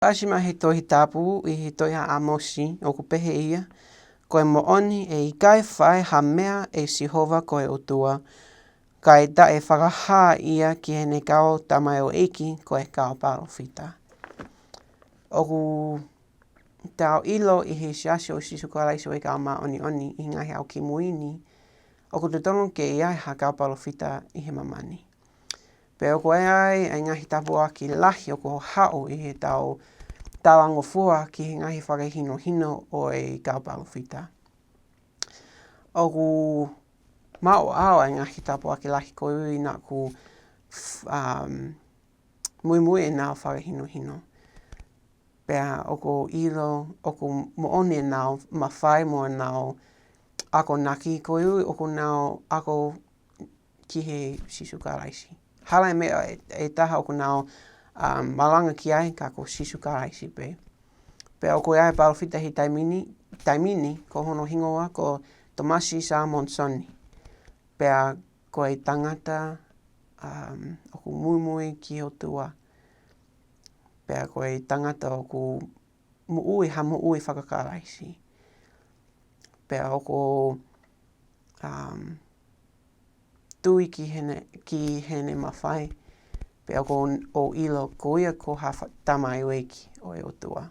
Ashima he tohi tapu I he tohi amosi o ku pehe ia. Koe mooni e I kai whae ha mea e Sihova koe utua. Kai ta e whakaha ia ki hene kao tamai o eki koe kao palofita. Oku tau ilo I he siasi o sisukalaisi o e kao maa oni oni I ngahi au ki muini. Oku te tono ke ia ha kao palofita I he mamani. Pe oku ai ngahi tapu a ki lahi oku hao I he tau angofua ki he ngahi whakahino hino o e kao palofita. Oku mao ao ngahi tapu a ki lahi ko ui na ku mui mui e nao whakahino hino. Pea oku ilo, oku mooni e nao mawhai mo e nao ako naki ko ui oku nao ako ki he sisukalaisi. Hala mea e taha oku nao malanga ki ai kako sisukalaisi pe. Pea oku ai palofita hi taimini ko hono hingoa ko Tomasi Sa Monsoni. Pea ko e tangata oku mui mui ki o tua. Pea ko e tangata oku muui whakakalaisi. Pea oku tui ki hene mawhai. Pea ko o ilo ko ia ko ha tamai weki o e o tua.